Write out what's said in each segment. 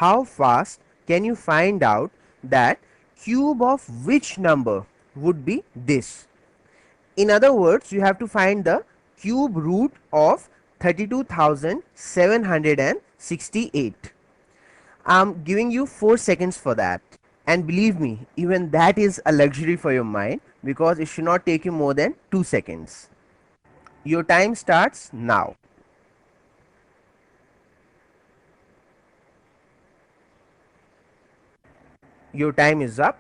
how fast can you find out that cube of which number would be this? In other words, you have to find the cube root of 32,768. I'm giving you 4 seconds for that. And believe me, even that is a luxury for your mind, because it should not take you more than 2 seconds. Your time starts now. Your time is up.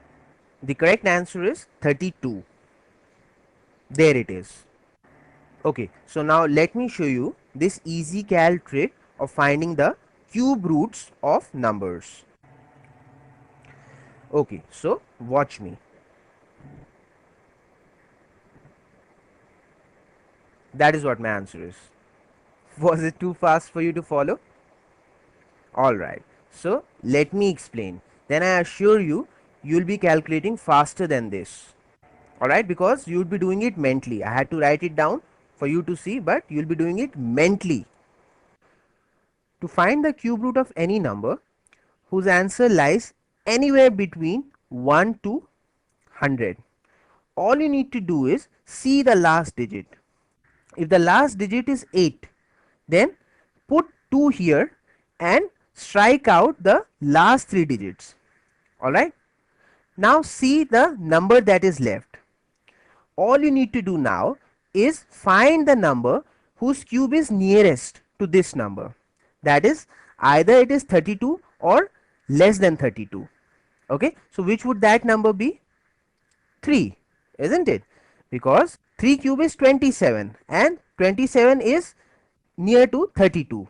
The correct answer is 32. There it is. Okay, so now let me show you this easy calc trick of finding the cube roots of numbers. Okay, so watch me. That is what my answer is. Was it too fast for you to follow? Alright, so let me explain. Then I assure you, you'll be calculating faster than this. Alright, because you'll be doing it mentally. I had to write it down for you to see, but you'll be doing it mentally. To find the cube root of any number whose answer lies anywhere between 1 to 100, all you need to do is see the last digit. If the last digit is 8, then put 2 here and strike out the last 3 digits. Alright. Now see the number that is left. All you need to do now is find the number whose cube is nearest to this number. That is, either it is 32 or less than 32. Okay. So which would that number be? 3, isn't it? Because 3 cube is 27 and 27 is near to 32.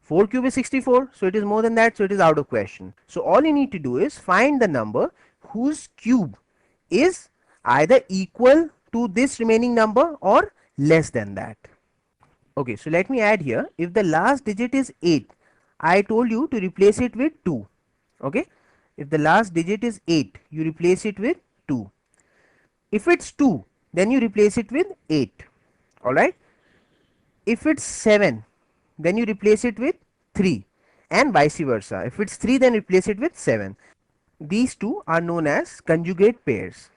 4 cube is 64, so it is more than that, so it is out of question. So all you need to do is find the number whose cube is either equal to this remaining number or less than that. Okay, so let me add here, if the last digit is 8, I told you to replace it with 2. Okay, if the last digit is 8, you replace it with 2. If it's 2, then you replace it with 8. Alright. If it's 7, then you replace it with 3, and vice versa. If it's 3, then replace it with 7. These two are known as conjugate pairs.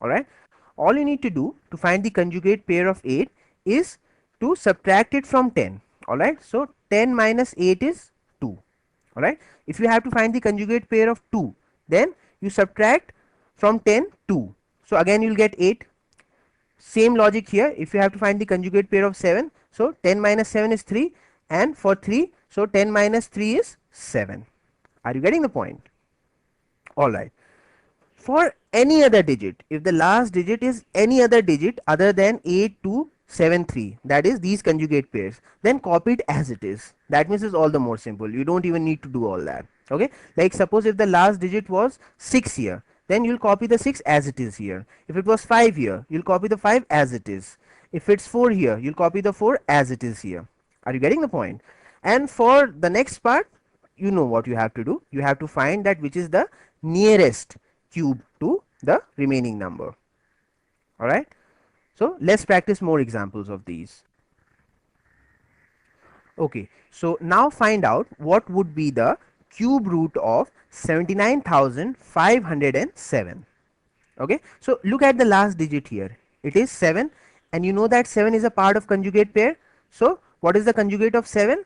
Alright. All you need to do to find the conjugate pair of 8 is to subtract it from 10. Alright. So 10 minus 8 is 2. Alright. If you have to find the conjugate pair of 2, then you subtract from 10 2. So again you will get 8. Same logic here. If you have to find the conjugate pair of 7, so 10 minus 7 is 3, and for 3, so 10 minus 3 is 7. Are you getting the point? Alright. For any other digit, if the last digit is any other digit other than 8273, that is these conjugate pairs, then copy it as it is. That means it's all the more simple. You don't even need to do all that. Okay. Like suppose if the last digit was 6 here, then you'll copy the 6 as it is here. If it was 5 here, you'll copy the 5 as it is. If it's 4 here, you'll copy the 4 as it is here. Are you getting the point? And for the next part, you know what you have to do. You have to find that which is the nearest cube to the remaining number. Alright. So let's practice more examples of these. Okay. So now find out what would be the cube root of 79,507. Okay. So look at the last digit here. It is 7, and you know that 7 is a part of conjugate pair. So what is the conjugate of 7?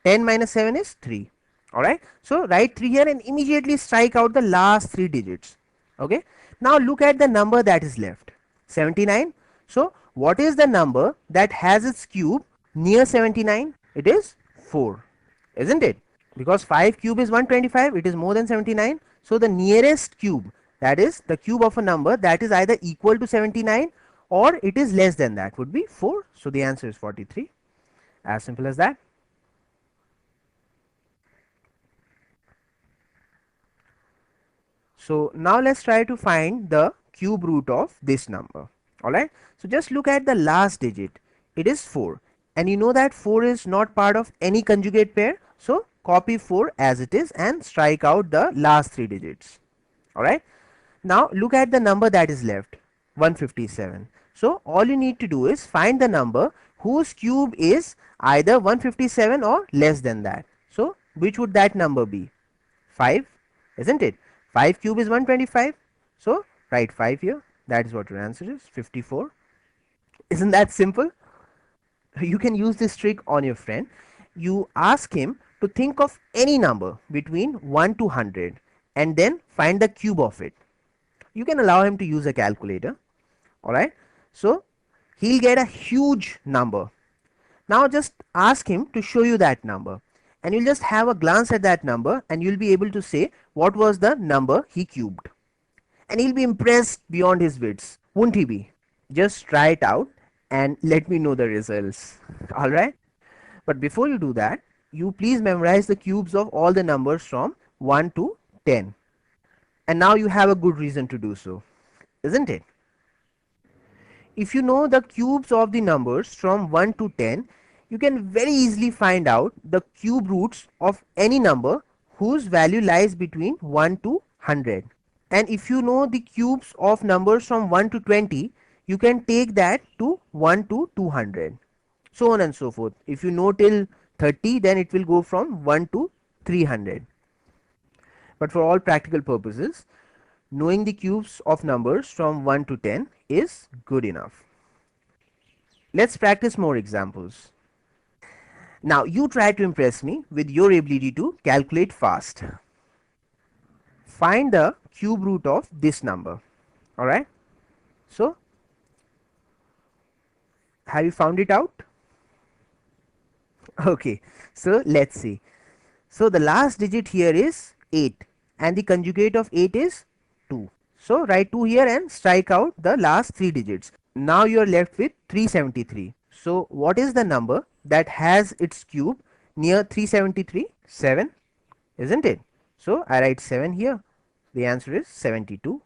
10 minus 7 is 3. Alright. So write 3 here and immediately strike out the last 3 digits. Okay. Now look at the number that is left. 79. So what is the number that has its cube near 79? It is 4, isn't it? Because 5 cube is 125, it is more than 79. So the nearest cube, that is the cube of a number that is either equal to 79 or it is less than that, would be 4. So the answer is 43. As simple as that. So now let's try to find the cube root of this number. Alright. So just look at the last digit. It is 4. And you know that 4 is not part of any conjugate pair. So copy 4 as it is and strike out the last 3 digits. Alright. Now look at the number that is left. 157. So all you need to do is find the number whose cube is either 157 or less than that. So which would that number be? 5, isn't it? 5 cube is 125. So write 5 here. That is what your answer is, 54. Isn't that simple? You can use this trick on your friend. You ask him to think of any number between 1 to 100 and then find the cube of it. You can allow him to use a calculator. Alright. So he'll get a huge number. Now just ask him to show you that number, and you'll just have a glance at that number and you'll be able to say what was the number he cubed. And he'll be impressed beyond his wits, won't he be? Just try it out and let me know the results. Alright. But before you do that, you please memorize the cubes of all the numbers from 1 to 10. And now you have a good reason to do so, isn't it? If you know the cubes of the numbers from 1 to 10, you can very easily find out the cube roots of any number whose value lies between 1 to 100. And if you know the cubes of numbers from 1 to 20, you can take that to 1 to 200. So on and so forth. If you know till 30, then it will go from 1 to 300. But for all practical purposes, knowing the cubes of numbers from 1 to 10 is good enough. Let's practice more examples. Now you try to impress me with your ability to calculate fast. Find the cube root of this number. Alright. So have you found it out? Okay. So let's see. So the last digit here is 8 and the conjugate of 8 is 2. So write 2 here and strike out the last 3 digits. Now you are left with 373. So what is the number that has its cube near 373? 7, isn't it? So I write 7 here. The answer is 72.